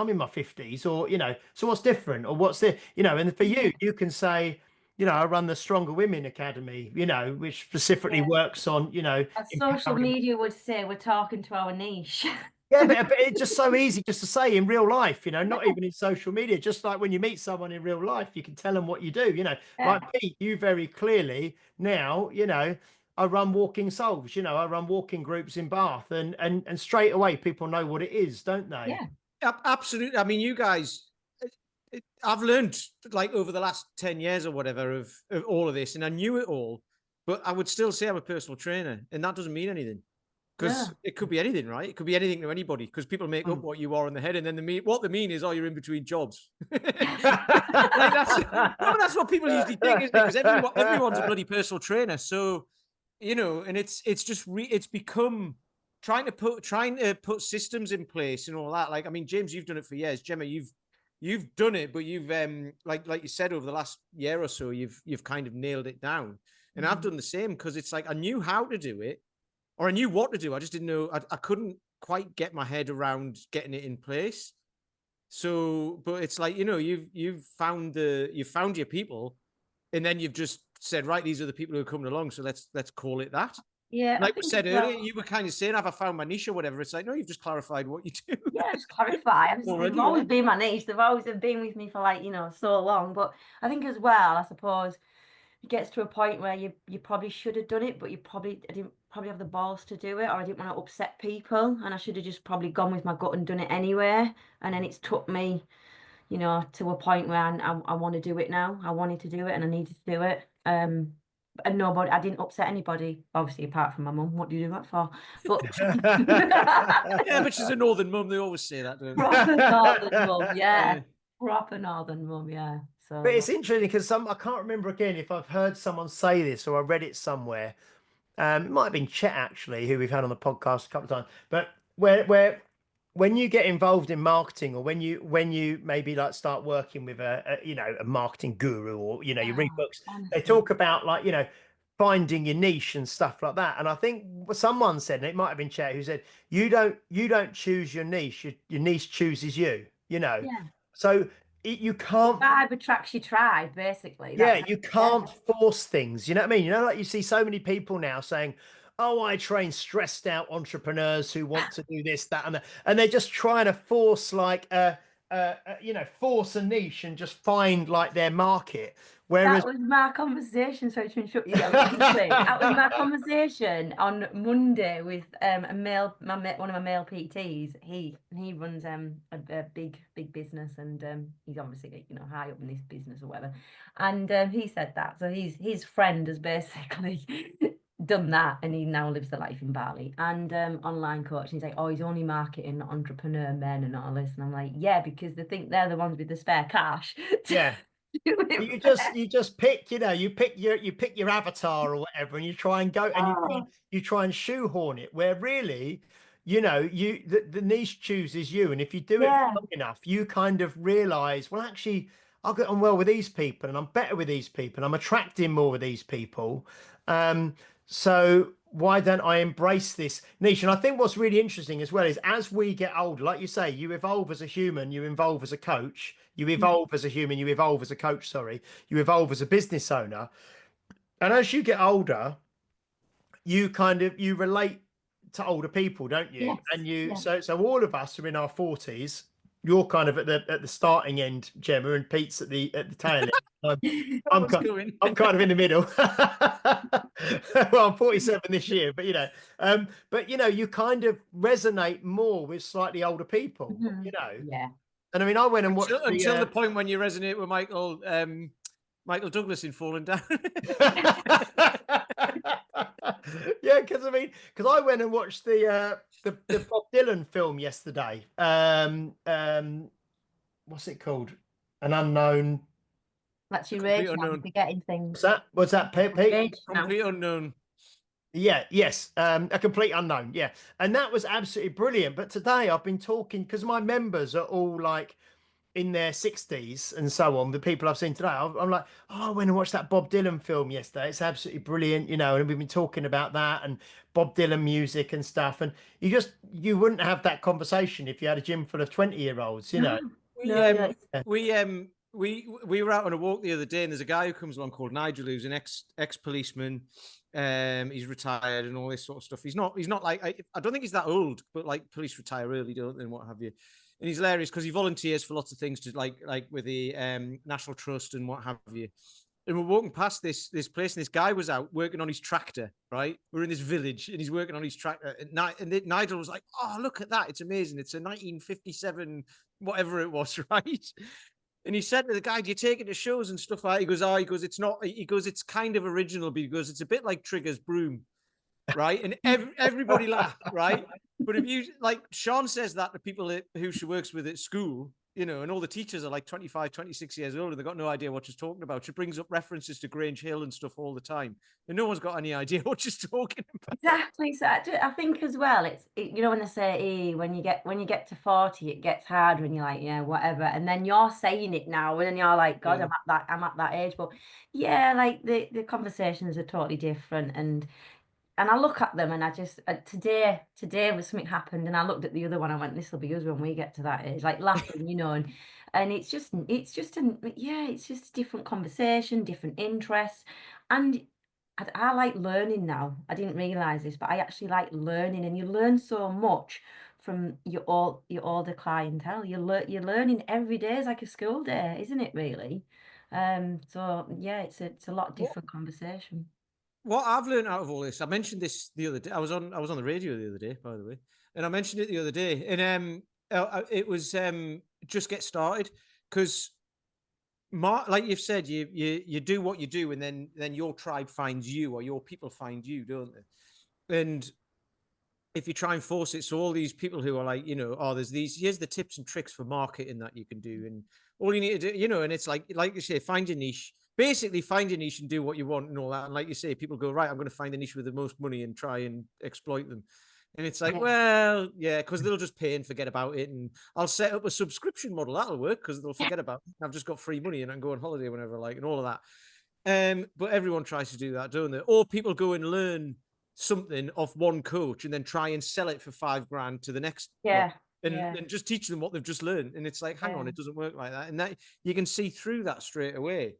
in my 50s, or, so what's different, or what's the, and for you, you can say, I run the Stronger Women Academy, which specifically works on, as social media would say, we're talking to our niche. Yeah, but it's just so easy just to say in real life, not even in social media. Just like when you meet someone in real life, you can tell them what you do, Like Pete, you very clearly now, I run Walking Souls, I run walking groups in Bath, and straight away people know what it is, don't they? Yeah, absolutely. I mean, you guys, I've learned like over the last 10 years or whatever of all of this, and I knew it all, but I would still say I'm a personal trainer, and that doesn't mean anything. Because it could be anything, right? It could be anything to anybody, because people make up what you are in the head, and then what they mean is, oh, you're in between jobs. That's what people usually think, isn't it? Because everyone's a bloody personal trainer. So, and it's just it's become trying to put systems in place and all that. Like, I mean, James, you've done it for years. Gemma, you've done it, but you've like you said, over the last year or so, you've kind of nailed it down. And I've done the same, because it's like I knew how to do it. Or I knew what to do. I just didn't know. I couldn't quite get my head around getting it in place. So, but it's like, you've found your people, and then you've just said, right, these are the people who are coming along. So let's call it that. Yeah. Like we said earlier, you were kind of saying, have I found my niche or whatever? It's like, no, you've just clarified what you do. Yeah, just clarify. They've always been my niche. They've always been with me for like, so long. But I think as well, I suppose, it gets to a point where you probably should have done it, but I didn't probably have the balls to do it, or I didn't want to upset people, and I should have just probably gone with my gut and done it anyway. And then it's took me, to a point where I want to do it now. I wanted to do it, and I needed to do it. And I didn't upset anybody, obviously, apart from my mum. What do you do that for? But yeah, but she's a northern mum. They always say that, don't they? Proper northern mum, yeah. Proper northern mum, yeah. So, but it's interesting because I can't remember again if I've heard someone say this or I read it somewhere. It might have been Chet, actually, who we've had on the podcast a couple of times. But where when you get involved in marketing, or when you maybe like start working with a marketing guru, or you read books, honestly, they talk about like finding your niche and stuff like that. And I think someone said, and it might have been Chet, who said, you don't choose your niche, your niche chooses you. Yeah. So you can't. The vibe attracts your tribe, basically. Yeah, you can't force things. You know what I mean? Like you see so many people now saying, "Oh, I train stressed out entrepreneurs who want to do this, that, and that," and they're just trying to force force a niche and just find like their market. Whereas that was my conversation. Sorry to interrupt you. That was my conversation on Monday with one of my male PTs. He runs a big business, and he's obviously high up in this business or whatever. And he said that. So his friend has basically done that, and he now lives the life in Bali and online coach. And he's like, oh, he's only marketing entrepreneur men and all this. And I'm like, yeah, because they think they're the ones with the spare cash. Yeah. You just pick, you pick your avatar or whatever, and you try and go and you try and shoehorn it where really, the niche chooses you. And if you do it long enough, you kind of realize, well, actually, I'll get on well with these people, and I'm better with these people, and I'm attracting more with these people. So why don't I embrace this niche? And I think what's really interesting as well is, as we get older, like you say, you evolve as a human, you evolve as a coach, you evolve as a human, you evolve as a coach, you evolve as a business owner. And as you get older, you relate to older people, don't you? Yes, and so all of us are in our 40s. You're kind of at the starting end, Gemma, and Pete's at the tail end. I'm kind of in the middle. Well, I'm 47 this year, but you kind of resonate more with slightly older people, Yeah. And I mean, I went and watched until the point when you resonate with Michael Douglas in Falling Down. Yeah, because I went and watched the Bob Dylan film yesterday. What's it called? An Unknown. That's your age now, forgetting things. What's that, Pete? Complete Unknown. Yeah, yes, A Complete Unknown. Yeah, and that was absolutely brilliant. But today I've been talking, because my members are all like in their 60s and so on, the people I've seen today, I'm like, oh, I went and watched that Bob Dylan film yesterday. It's absolutely brilliant, and we've been talking about that and Bob Dylan music and stuff. And you wouldn't have that conversation if you had a gym full of 20-year-olds, We were out on a walk the other day, and there's a guy who comes along called Nigel, who's an ex-policeman. He's retired and all this sort of stuff. He's not like, I don't think he's that old, but like police retire early, don't they, and what have you. And he's hilarious because he volunteers for lots of things, to like with the National Trust and what have you. And we're walking past this place, and this guy was out working on his tractor, right? We're in this village, and he's working on his tractor. And Nigel was like, oh, look at that. It's amazing. It's a 1957, whatever it was, right? And he said to the guy, "Do you take it to shows and stuff like that?" He goes, "Oh," he goes, "It's not." He goes, "It's kind of original," because it's a bit like Trigger's broom, right? And everybody laughed, right? But if you like, Sean says that to people who she works with at school, you know, and all the teachers are like 25, 26 years old, and they've got no idea what she's talking about. She brings up references to Grange Hill and stuff all the time, and no one's got any idea what she's talking about. Exactly. So I think as well, you know, when they say, when you get to 40, it gets harder, and you're like, yeah, whatever. And then you're saying it now, and then you're like, God, Yeah. I'm at that age. But yeah, like the conversations are totally different. And I look at them, and I just today was something happened, and I looked at the other one. I went, "This will be us when we get to that age," like laughing, you know. And it's just it's just a different conversation, different interests, and I like learning now. I didn't realize this, but I actually like learning, and you learn so much from your older clientele. You're learning every day is like a school day, isn't it? Really. So yeah, it's a lot different conversation. What I've learned out of all this, I mentioned this the other day. I was on the radio the other day, by the way, and I mentioned it the other day, and it was just get started, because like you've said, you do what you do, and then your tribe finds you, or your people find you, don't they? And if you try and force it, so all these people who are like, you know, oh, here's the tips and tricks for marketing that you can do, and all you need to do, you know, and it's like you say, find your niche, basically find your niche and do what you want and all that. And like you say, people go, right, I'm going to find the niche with the most money and try and exploit them. And it's like, Yeah. well, yeah, because they'll just pay and forget about it. And I'll set up a subscription model. That'll work, because they'll forget about it. I've just got free money and I can go on holiday whenever I like, and all of that. But everyone tries to do that, don't they? Or people go and learn something off one coach and then try and sell it for $5,000 to the next lot, Yeah. and Yeah. just teach them what they've just learned. And it's like, hang on, Yeah. it doesn't work like that. And that you can see through that straight away.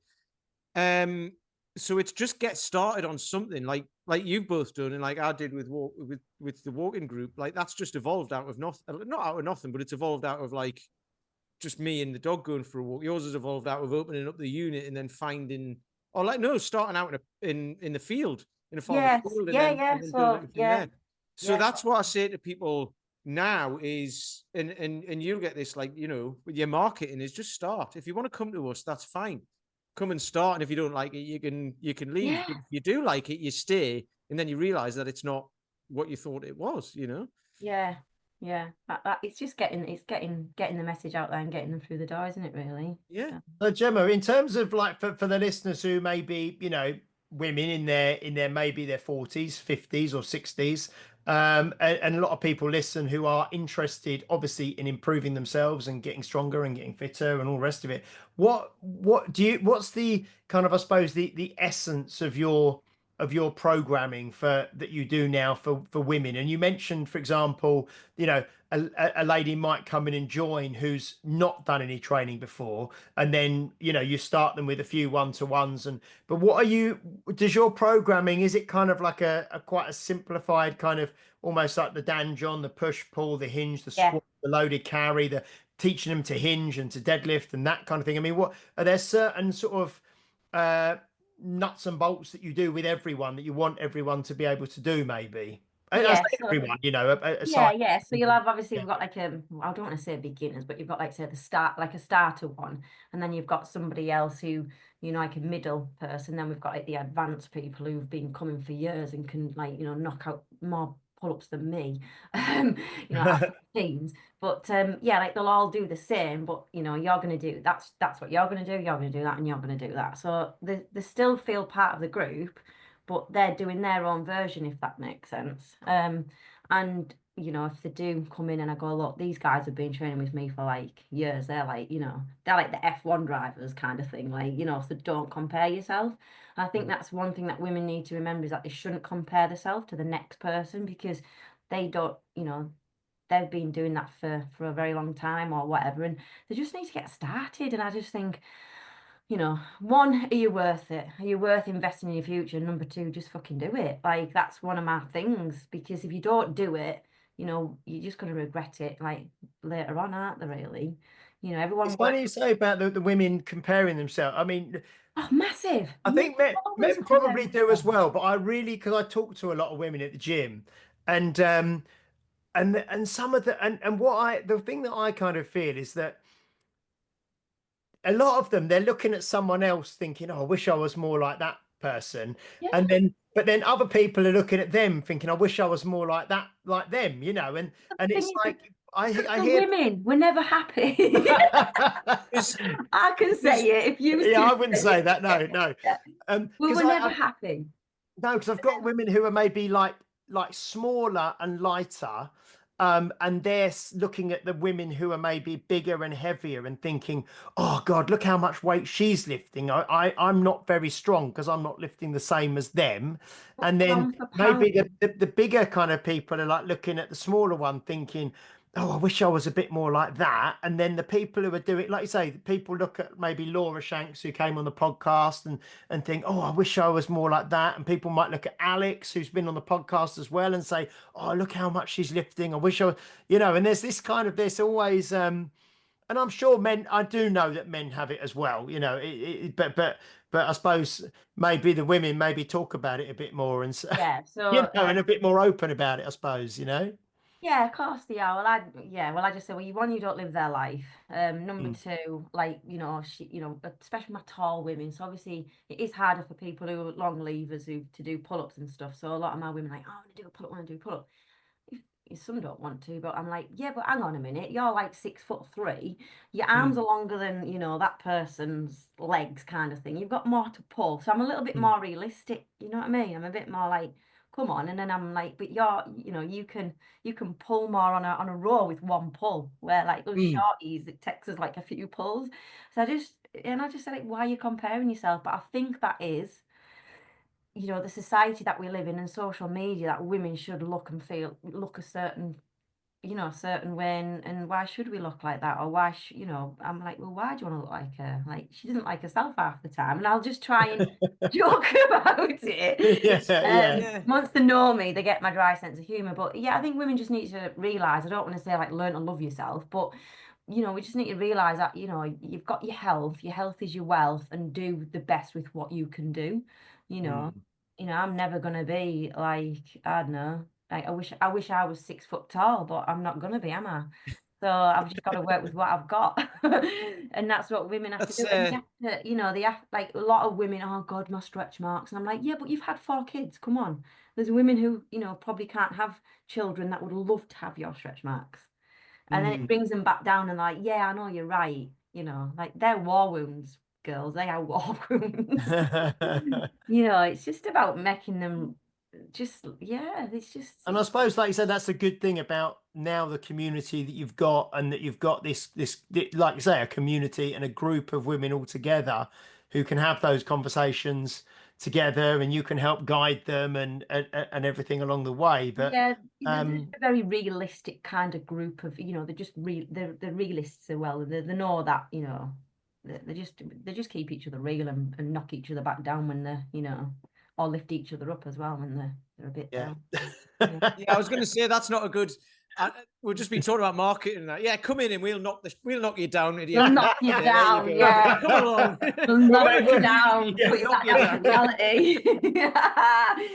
So it's just get started on something like you've both done, and like I did with the walking group. Like that's just evolved out of not out of nothing, but it's evolved out of like just me and the dog going for a walk. Yours has evolved out of opening up the unit and then finding, or like no, starting out in the field, in a farmer's Yes. field, and Yeah. then Yeah. building So it from yeah. there. So Yeah. that's what I say to people now is, and you'll get this, like, you know, with your marketing, is just start. If you want to come to us, that's fine. Come and start. And if you don't like it, you can leave. Yeah. But if you do like it, you stay, and then you realize that it's not what you thought it was, you know? Yeah. Yeah. It's just getting the message out there and getting them through the door, isn't it, really? Yeah. So Gemma, in terms of like for the listeners who may be, you know, women in their maybe their 40s, 50s or 60s, and a lot of people listen who are interested obviously in improving themselves and getting stronger and getting fitter and all the rest of it. What's the kind of, I suppose, the essence of your programming for that you do now for women? And you mentioned, for example, you know, a lady might come in and join who's not done any training before, and then, you know, you start them with a few one-to-ones. And but does your programming, is it kind of like a quite a simplified kind of, almost like the Dan John, the push pull, the hinge, the Yeah. squat, the loaded carry, the teaching them to hinge and to deadlift and that kind of thing? I mean, what are there certain sort of nuts and bolts that you do with everyone that you want everyone to be able to do, maybe? I say Yeah. So everyone, you know, yeah, aside. yeah. So you'll have, obviously, Yeah. we've got like I don't want to say beginners, but you've got like, say, the start, like a starter one, and then you've got somebody else who, you know, like a middle person. Then we've got like the advanced people who've been coming for years and can, like, you know, knock out more pull-ups than me. You know, after teams. But yeah, like they'll all do the same, but you know, you're gonna do that's what you're gonna do, you're gonna do that, and you're gonna do that. So they still feel part of the group, but they're doing their own version, if that makes sense. And you know, if they do come in and I go, look, these guys have been training with me for like years, they're like, you know, they're like the F1 drivers kind of thing, like, you know, so don't compare yourself. I think that's one thing that women need to remember, is that they shouldn't compare themselves to the next person, because they don't, you know, they've been doing that for a very long time or whatever, and they just need to get started. And I just think, you know, one, are you worth it? Are you worth investing in your future? And number two, just fucking do it. Like, that's one of my things, because if you don't do it, you know, you're just going to regret it like later on, aren't they, really? You know, It's everyone funny works. you say about the women comparing themselves. I mean, Oh, massive. I Men think men always compare probably do as themselves. well, but I really, because I talk to a lot of women at the gym, and and some of the, and what I the thing that I kind of feel is that a lot of them, they're looking at someone else thinking, oh, I wish I was more like that person. Yeah. And then, but then other people are looking at them thinking, I wish I was more like that, like them, you know, and it's like, I the hear women, we're never happy. I can say it if you yeah, I wouldn't say that. No, no. Yeah. Because We're never happy. no, because I've got women who are maybe like smaller and lighter, and they're looking at the women who are maybe bigger and heavier and thinking, "Oh God, look how much weight she's lifting. I'm not very strong because I'm not lifting the same as them." And then Pound for maybe pound. the bigger kind of people are like looking at the smaller one, thinking, oh, I wish I was a bit more like that. And then the people who are doing, like you say, people look at maybe Laura Shanks, who came on the podcast, and think, oh, I wish I was more like that. And people might look at Alex, who's been on the podcast as well, and say, oh, look how much she's lifting. I wish I was, you know, and there's this kind of, there's always, and I'm sure men, I do know that men have it as well, you know, but I suppose maybe the women maybe talk about it a bit more and, Yeah, you so know, and a bit more open about it, I suppose, you know. yeah, of course they are. Well, I just say, well, you don't live their life. Number two, like, especially my tall women. So obviously it is harder for people who are long levers to do pull-ups and stuff. So a lot of my women are like, oh, I want to do a pull-up, I want to do a pull-up. Some don't want to, but I'm like, yeah, but hang on a minute. You're like 6'3". Your arms are longer than, that person's legs kind of thing. You've got more to pull. So I'm a little bit more realistic. You know what I mean? I'm a bit more like, come on. And then I'm like, but you can pull more on a row with one pull, where like those shorties, it takes us like a few pulls. So I just said, like, why are you comparing yourself? But I think that is, the society that we live in and social media, that women should look and look a certain way, and why should we look like that? Or why I'm like, well, why do you want to look like her? Like, she doesn't like herself half the time, and I'll just try and joke about it. Yeah. Once they know me, they get my dry sense of humor. But yeah, I think women just need to realize, I don't want to say like learn to love yourself, but we just need to realize that you've got your health is your wealth, and do the best with what you can do. I'm never gonna be like, I don't know, like, I wish I was 6 foot tall, but I'm not gonna be, am I? So I've just got to work with what I've got. And that's what women have to do. And they have, like, a lot of women, oh God, my stretch marks. And I'm like, yeah, but you've had 4 kids. Come on. There's women who, probably can't have children that would love to have your stretch marks. And then it brings them back down and like, yeah, I know you're right. Like, they're war wounds, girls. They are war wounds. It's just about making them it's just. And I suppose, like you said, that's a good thing about now the community that you've got, and that you've got this, like you say, a community and a group of women all together who can have those conversations together, and you can help guide them and everything along the way. But yeah, they're just a very realistic kind of group of, they're just they're realists as well. They know that, they just keep each other real, and knock each other back down when they're, or lift each other up as well when they're a bit down. Yeah, I was going to say that's not a good. We've just been talking about marketing. Yeah, come in and we'll knock you down, idiot. We'll knock you down. Yeah, come along. We'll knock you down. Put you back down to reality.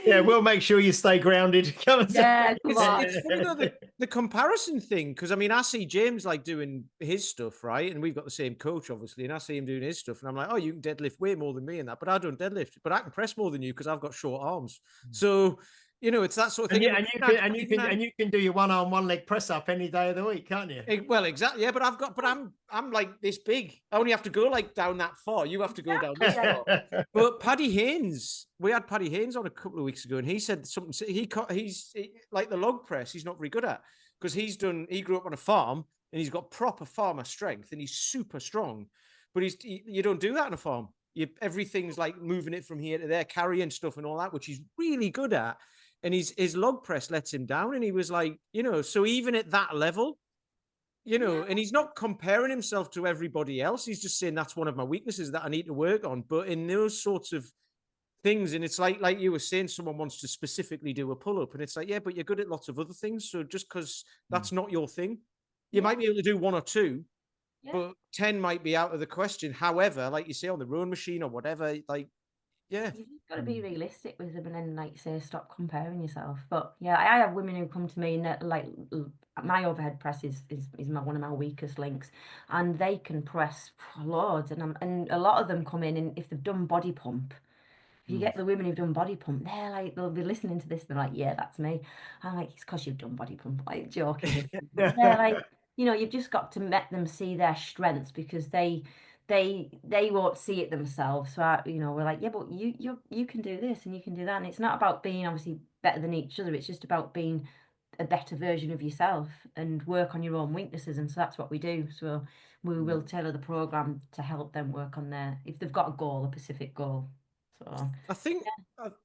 Yeah, we'll make sure you stay grounded. Come on. Yeah, come on. It's funny though, the comparison thing, because I mean, I see James like doing his stuff, right? And we've got the same coach, obviously, and I see him doing his stuff, and I'm like, oh, you can deadlift way more than me and that, but I don't deadlift, but I can press more than you because I've got short arms. So. It's that sort of thing. And you can do your 1 arm, 1 leg press up any day of the week, can't you? Well, exactly. Yeah, but I'm like this big. I only have to go like down that far. You have to go down this far. But Paddy Haynes, we had Paddy Haynes on a couple of weeks ago, and he said something. He's like the log press. He's not very good at, because he grew up on a farm and he's got proper farmer strength and he's super strong. But you don't do that on a farm. Everything's like moving it from here to there, carrying stuff and all that, which he's really good at. And his log press lets him down. And he was like, so even at that level, and he's not comparing himself to everybody else. He's just saying that's one of my weaknesses that I need to work on. But in those sorts of things, and it's like you were saying, someone wants to specifically do a pull-up. And it's like, yeah, but you're good at lots of other things. So just because that's not your thing, you might be able to do 1 or 2, but 10 might be out of the question. However, like you say, on the rowing machine or whatever, like, Yeah. You've just got to be realistic with them and then, like you say, stop comparing yourself. But yeah, I have women who come to me and like my overhead press is one of my weakest links, and they can press loads, and a lot of them come in, and if they've done body pump. If you get the women who've done body pump, they're like, they'll be listening to this, they're like, yeah, that's me. I'm like, it's because you've done body pump, like joking. But they're like, you've just got to let them see their strengths, because they won't see it themselves. So we're like, yeah, but you can do this and you can do that. And it's not about being obviously better than each other. It's just about being a better version of yourself and work on your own weaknesses. And so that's what we do. So we will tailor the program to help them work on if they've got a goal, a specific goal. So I think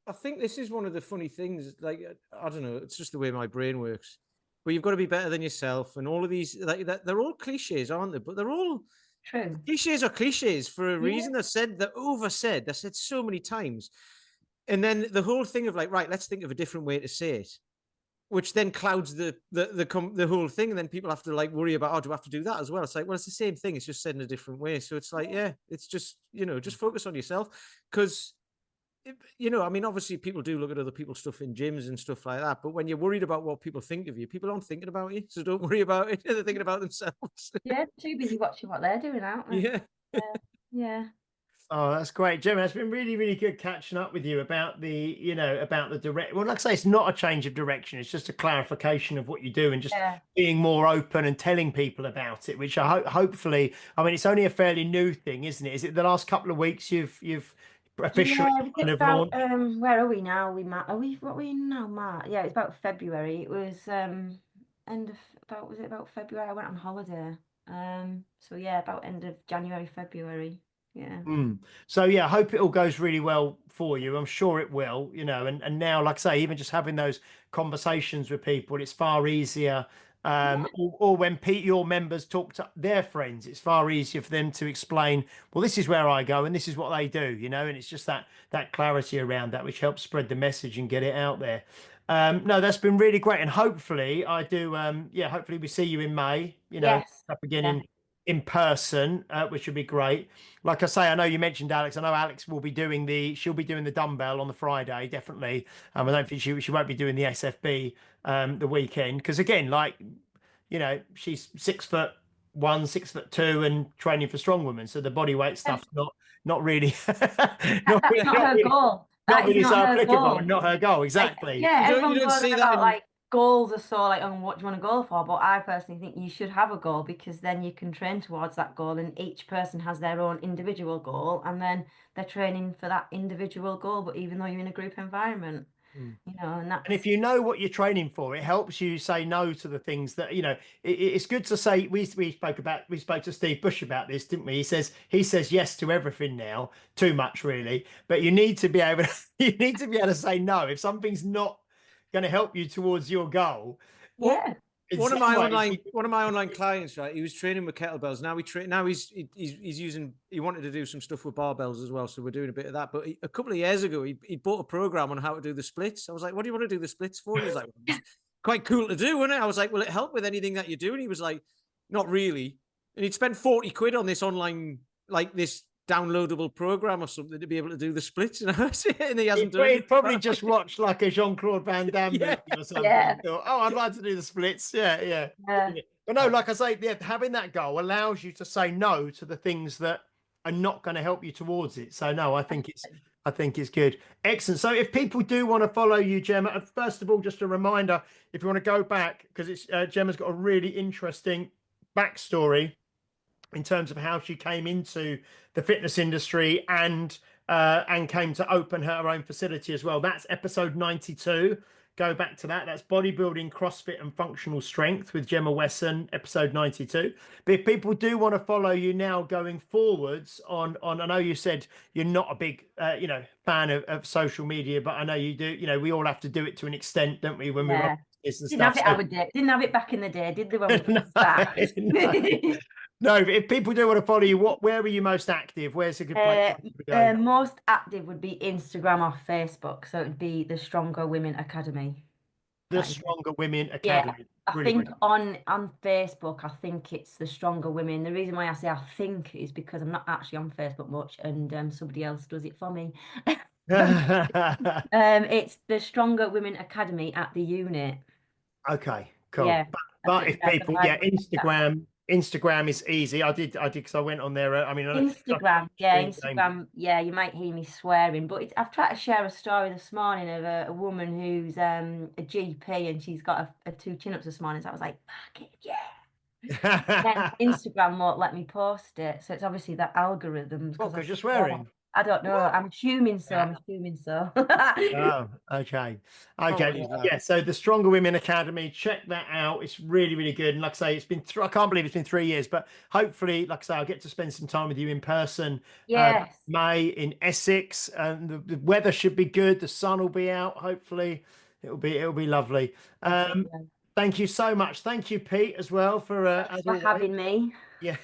I think this is one of the funny things. Like, I don't know, it's just the way my brain works. But you've got to be better than yourself, and all of these, like, they're all cliches, aren't they? But they're all true. cliches are cliches for a reason. They're said so many times. And then the whole thing of like, right, let's think of a different way to say it, which then clouds the whole thing. And then people have to like worry about, oh, do I have to do that as well? It's like, well, it's the same thing. It's just said in a different way. So it's like, yeah, it's just, just focus on yourself. Because, I mean, obviously people do look at other people's stuff in gyms and stuff like that. But when you're worried about what people think of you, people aren't thinking about you. So don't worry about it. They're thinking about themselves. Yeah, too busy watching what they're doing, aren't they? Yeah. Yeah. Oh, that's great, Jemma. It's been really, really good catching up with you about about the direct. Well, like I say, it's not a change of direction. It's just a clarification of what you do and just being more open and telling people about it, which I hopefully, I mean, it's only a fairly new thing, isn't it? Is it the last couple of weeks you've officially kind of about, launched? where are we now? What are we in now? March? Yeah, it's about February. It was was it about February? I went on holiday. So yeah, about end of January, February. Yeah. So yeah, I hope it all goes really well for you. I'm sure it will, and now, like I say, even just having those conversations with people, it's far easier. Or when your members talk to their friends, it's far easier for them to explain, well, this is where I go and this is what they do, and it's just that clarity around that, which helps spread the message and get it out there. No, that's been really great. And hopefully hopefully we see you in May, Yes. up again in person, which would be great. Like I say, I know you mentioned Alex. I know Alex will be she'll be doing the dumbbell on the Friday, definitely. I don't think she won't be doing the SFB the weekend, because again, like, she's 6'1", 6'2", and training for strong women, so the body weight stuff's not really That's not her goal. Not really so her applicable, goal. and not her goal, exactly. You don't see that about like goals are so like, what do you want to go for? But I personally think you should have a goal, because then you can train towards that goal, and each person has their own individual goal, and then they're training for that individual goal. But even though you're in a group environment, and if you know what you're training for, it helps you say no to the things that, it's good to say. We spoke to Steve Bush about this, didn't we? He says yes to everything now, too much really, but you need to be able to say no if something's not going to help you towards your goal. Yeah. One of my online clients, right? He was training with kettlebells. Now he wanted to do some stuff with barbells as well. So we're doing a bit of that. But a couple of years ago, he bought a program on how to do the splits. I was like, what do you want to do the splits for? He was like, well, quite cool to do, wasn't it? I was like, will it help with anything that you do? And he was like, not really. And he'd spent 40 quid on this online, like this downloadable program or something to be able to do the splits, and he hasn't done it. He'd probably just watched like a Jean-Claude Van Damme movie or something. Yeah. Thought, oh, I'd like to do the splits. Yeah. But no, like I say, having that goal allows you to say no to the things that are not going to help you towards it. So no, I think it's good. Excellent. So if people do want to follow you, Jemma, first of all, just a reminder, if you want to go back, because it's Gemma's got a really interesting backstory in terms of how she came into the fitness industry and came to open her own facility as well. That's episode 92. Go back to that. That's Bodybuilding, CrossFit and Functional Strength with Jemma Wesson, episode 92. But if people do want to follow you now going forwards on I know you said you're not a big fan of social media, but I know you do. We all have to do it to an extent, don't we, when we run this and stuff. Didn't have it back in the day, did they, when we first started? No, if people do want to follow you, where are you most active? Where's a good place to go? Most active would be Instagram or Facebook. So it would be the Stronger Women Academy. The Stronger Women Academy. Yeah, I think on Facebook, I think it's the Stronger Women. The reason why I say I think is because I'm not actually on Facebook much, and somebody else does it for me. It's the Stronger Women Academy at the unit. Okay, cool. Yeah, But if people, Instagram is easy. I did because I went on there. I mean, Instagram, yeah, you might hear me swearing, but I've tried to share a story this morning of a woman who's a GP and she's got a 2 chin-ups this morning. So I was like, fuck it, yeah. Then Instagram won't let me post it, so it's obviously the algorithms. Well, because you're swearing. I don't know. I'm assuming so. Oh, okay. Yeah. So the Stronger Women Academy, check that out. It's really, really good. And like I say, I can't believe it's been 3 years, but hopefully, like I say, I'll get to spend some time with you in person. Yes. May in Essex, and the weather should be good. The sun will be out. Hopefully, it'll be lovely. Thank you so much. Thank you, Pete, as well for having me. Yeah.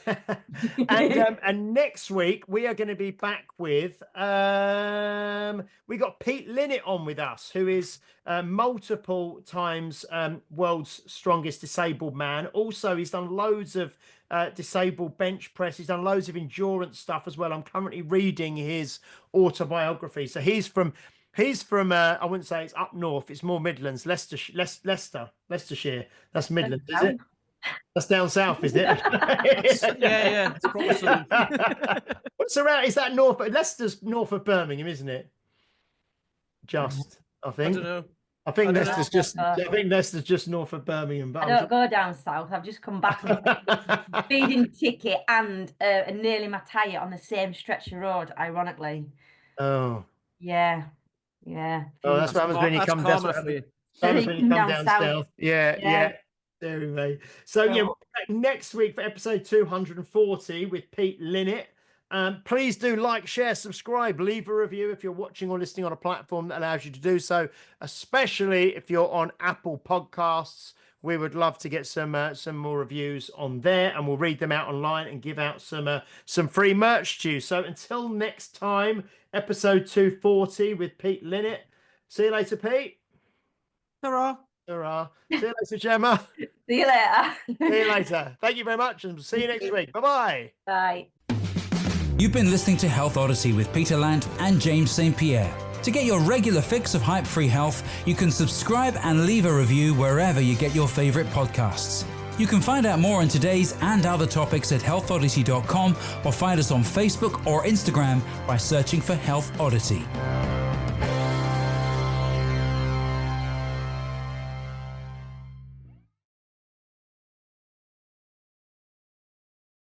And next week we are going to be back with we got Pete Linnett on with us, who is multiple times world's strongest disabled man. Also, he's done loads of disabled bench press. He's done loads of endurance stuff as well. I'm currently reading his autobiography. So he's from I wouldn't say it's up north, it's more Midlands, Leicestershire. That's Midlands, is it? That's down south, isn't it? Yeah. It's probably What's around? Is that north? Leicester's north of Birmingham, isn't it? Just, I think. I don't know. I think Leicester's just north of Birmingham. But I don't go down south. I've just come back from a speeding ticket and nearly my tyre on the same stretch of road, ironically. Oh. Yeah. Oh, that's what happens when you come down. Down south. Yeah. There. So we'll be back next week for episode 240 with Pete Linnett. Please do like, share, subscribe, leave a review if you're watching or listening on a platform that allows you to do so, especially if you're on Apple Podcasts. We would love to get some more reviews on there, and we'll read them out online and give out some free merch to you. So until next time, episode 240 with Pete Linnett. See you later, Pete. Hurrah. See you later, Gemma. See you later. See you later. Thank you very much, and see you next week. Bye-bye. Bye. You've been listening to Health Odyssey with Peter Lant and James St. Pierre. To get your regular fix of hype-free health, you can subscribe and leave a review wherever you get your favorite podcasts. You can find out more on today's and other topics at healthodyssey.com, or find us on Facebook or Instagram by searching for Health Odyssey.